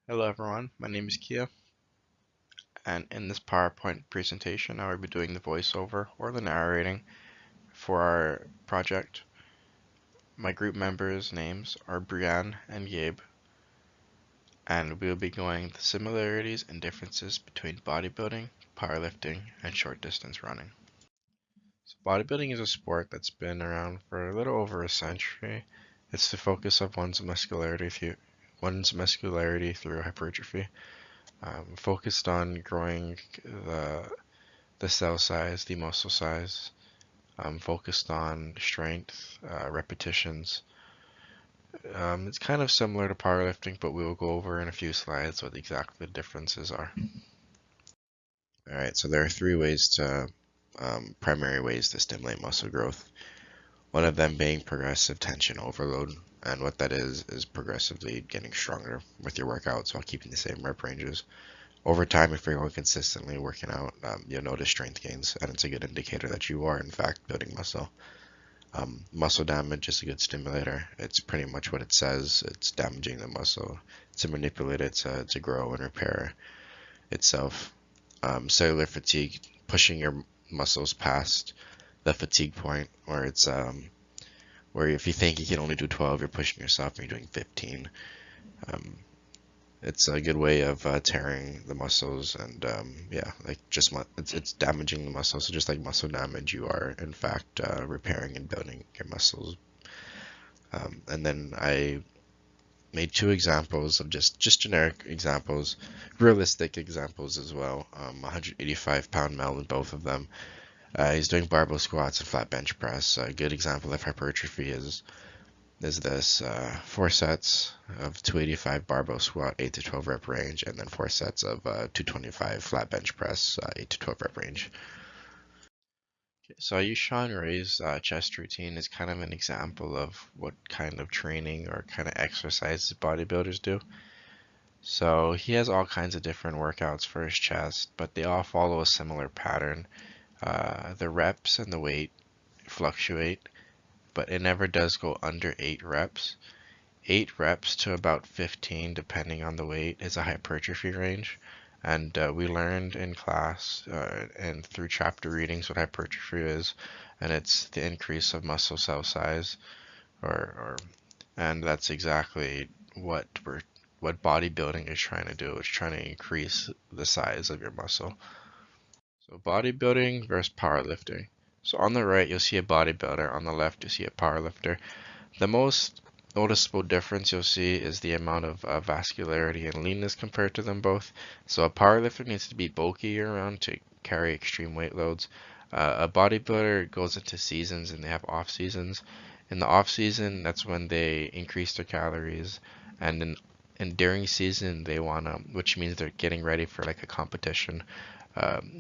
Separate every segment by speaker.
Speaker 1: Hello everyone, my name is Kia, and in this PowerPoint presentation I will be doing the voiceover or the narrating for our project. My group members' names are Brianne and Gabe, and we will be going the similarities and differences between bodybuilding, powerlifting, and short distance running. So bodybuilding is a sport that's been around for a little over a century. It's the focus of one's muscularity through hypertrophy. Focused on growing the cell size, the muscle size. Focused on strength, repetitions. It's kind of similar to powerlifting, but we will go over in a few slides what exactly the differences are. All right, so there are three ways primary ways to stimulate muscle growth. One of them being progressive tension overload, and what that is progressively getting stronger with your workouts while keeping the same rep ranges. Over time, if you're going consistently working out, you'll notice strength gains, and it's a good indicator that you are in fact building muscle. Muscle damage is a good stimulator. It's pretty much what it says. It's damaging the muscle to manipulate it to grow and repair itself. Cellular fatigue, pushing your muscles past the fatigue point, where if you think you can only do 12, you're pushing yourself and you're doing 15. Um, it's a good way of tearing the muscles, and yeah, like it's damaging the muscles. So just like muscle damage, you are in fact repairing and building your muscles. And then I made two examples of just generic examples, realistic examples as well. 185-pound male in both of them. He's doing barbell squats and flat bench press. A good example of hypertrophy is this: 4 sets of 285 barbell squat, 8 to 12 rep range, and then 4 sets of 225 flat bench press, 8 to 12 rep range. Okay, so I use Sean Ray's chest routine as kind of an example of what kind of training or kind of exercises bodybuilders do. So he has all kinds of different workouts for his chest, but they all follow a similar pattern. The reps and the weight fluctuate, but it never does go under 8 reps. 8 reps to about 15, depending on the weight, is a hypertrophy range. And we learned in class and through chapter readings what hypertrophy is, and it's the increase of muscle cell size, and that's exactly what bodybuilding is trying to do. It's trying to increase the size of your muscle. So bodybuilding versus powerlifting. So on the right, you'll see a bodybuilder. On the left, you see a powerlifter. The most noticeable difference you'll see is the amount of vascularity and leanness compared to them both. So a powerlifter needs to be bulky year-round to carry extreme weight loads. A bodybuilder goes into seasons and they have off seasons. In the off season, that's when they increase their calories, and during season they wanna, which means they're getting ready for like a competition.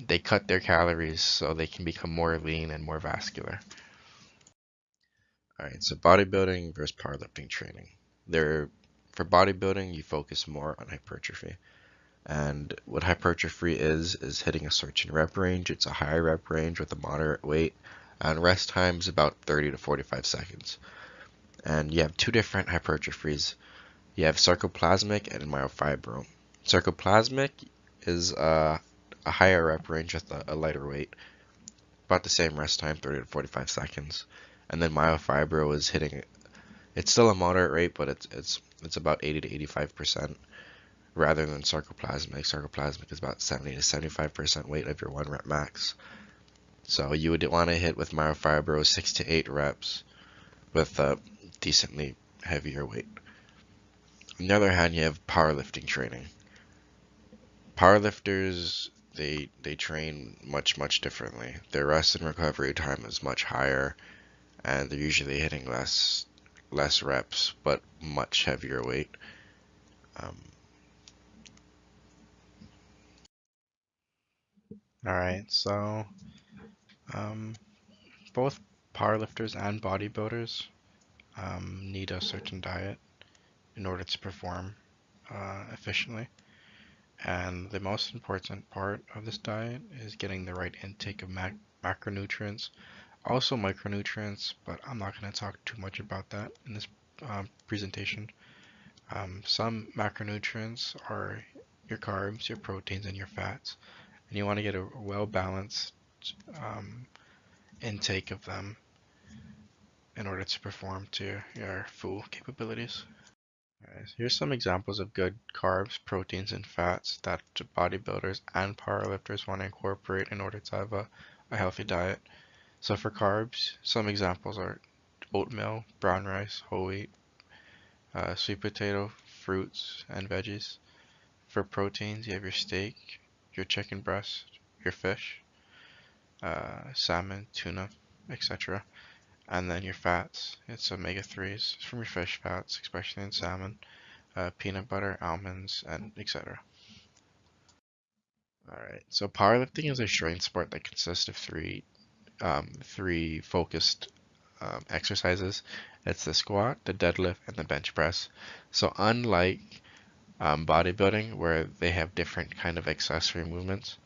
Speaker 1: They cut their calories so they can become more lean and more vascular. All right, so bodybuilding versus powerlifting training. There, for bodybuilding, you focus more on hypertrophy. And what hypertrophy is hitting a certain rep range. It's a high rep range with a moderate weight, and rest time is about 30 to 45 seconds. And you have two different hypertrophies. You have sarcoplasmic and myofibro. Sarcoplasmic is a higher rep range with a lighter weight, about the same rest time, 30 to 45 seconds. And then myofibro is hitting, it's still a moderate rate, but it's about 80 to 85% rather than sarcoplasmic. Sarcoplasmic is about 70 to 75% weight of your 1 rep max. So you would want to hit with myofibro 6 to 8 reps with a decently heavier weight. On the other hand, you have powerlifting training. Powerlifters, they train much differently. Their rest and recovery time is much higher, and they're usually hitting less reps but much heavier weight. Um, all right, so um, both powerlifters and bodybuilders need a certain diet in order to perform efficiently. And the most important part of this diet is getting the right intake of macronutrients, also micronutrients, but I'm not going to talk too much about that in this presentation. Some macronutrients are your carbs, your proteins, and your fats, and you want to get a well-balanced um, intake of them in order to perform to your full capabilities. Alright, so here's some examples of good carbs, proteins, and fats that bodybuilders and powerlifters want to incorporate in order to have a healthy diet. So for carbs, some examples are oatmeal, brown rice, whole wheat, sweet potato, fruits, and veggies. For proteins, you have your steak, your chicken breast, your fish, salmon, tuna, etc. And then your fats, it's omega-3s from your fish fats, especially in salmon, peanut butter, almonds, and etc. Alright, so powerlifting is a strength sport that consists of three focused exercises. It's the squat, the deadlift, and the bench press. So unlike bodybuilding, where they have different kind of accessory movements,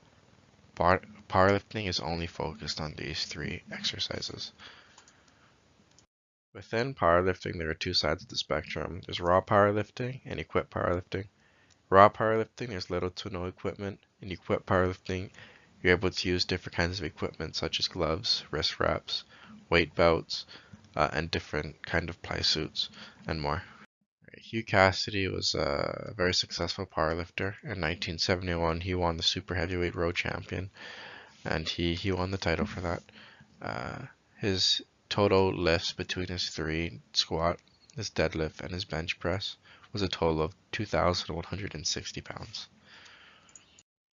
Speaker 1: powerlifting is only focused on these three exercises. Within powerlifting, there are two sides of the spectrum. There's raw powerlifting and equipped powerlifting. Raw powerlifting, there's little to no equipment. In equipped powerlifting, you're able to use different kinds of equipment such as gloves, wrist wraps, weight belts, and different kind of plyo suits and more. Hugh Cassidy was a very successful powerlifter. In 1971, he won the super heavyweight world champion, and he won the title for that. His total lifts between his three squat, his deadlift, and his bench press was a total of 2,160 pounds.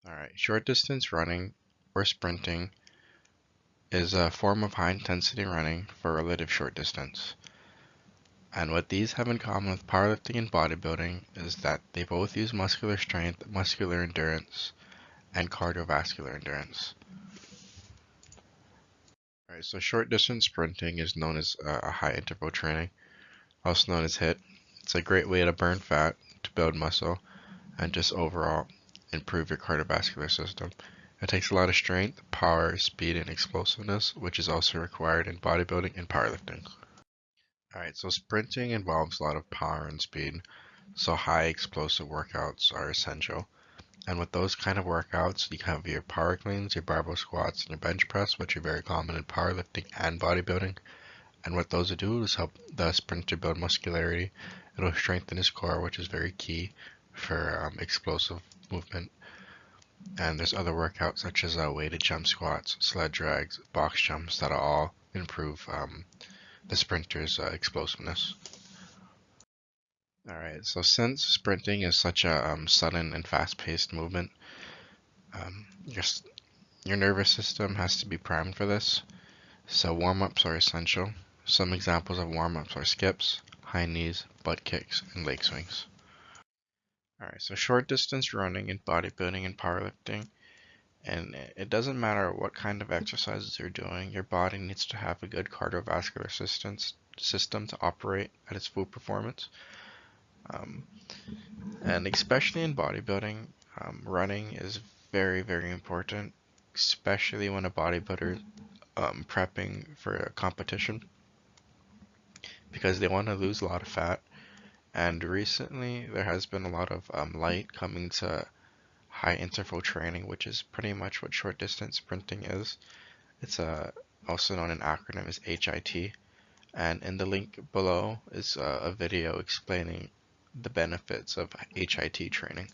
Speaker 1: Alright, short distance running or sprinting is a form of high intensity running for relative short distance. And what these have in common with powerlifting and bodybuilding is that they both use muscular strength, muscular endurance, and cardiovascular endurance. Alright, so short distance sprinting is known as a high interval training, also known as HIIT. It's a great way to burn fat, to build muscle, and just overall improve your cardiovascular system. It takes a lot of strength, power, speed, and explosiveness, which is also required in bodybuilding and powerlifting. Alright, so sprinting involves a lot of power and speed, so high explosive workouts are essential. And with those kind of workouts, you have your power cleans, your barbell squats, and your bench press, which are very common in powerlifting and bodybuilding. And what those do is help the sprinter build muscularity. It'll strengthen his core, which is very key for explosive movement. And there's other workouts such as weighted jump squats, sled drags, box jumps that'll all improve the sprinter's explosiveness. Alright, so since sprinting is such a sudden and fast-paced movement, um, your, your nervous system has to be primed for this. So warm-ups are essential. Some examples of warm-ups are skips, high knees, butt kicks, and leg swings. Alright, so short distance running in bodybuilding and powerlifting, and it doesn't matter what kind of exercises you're doing, your body needs to have a good cardiovascular system to operate at its full performance. And especially in bodybuilding, running is very, very important, especially when a bodybuilder prepping for a competition, because they want to lose a lot of fat. And recently, there has been a lot of light coming to high interval training, which is pretty much what short distance sprinting is. It's also known in acronym as HIT. And in the link below is a video explaining the benefits of HIT training.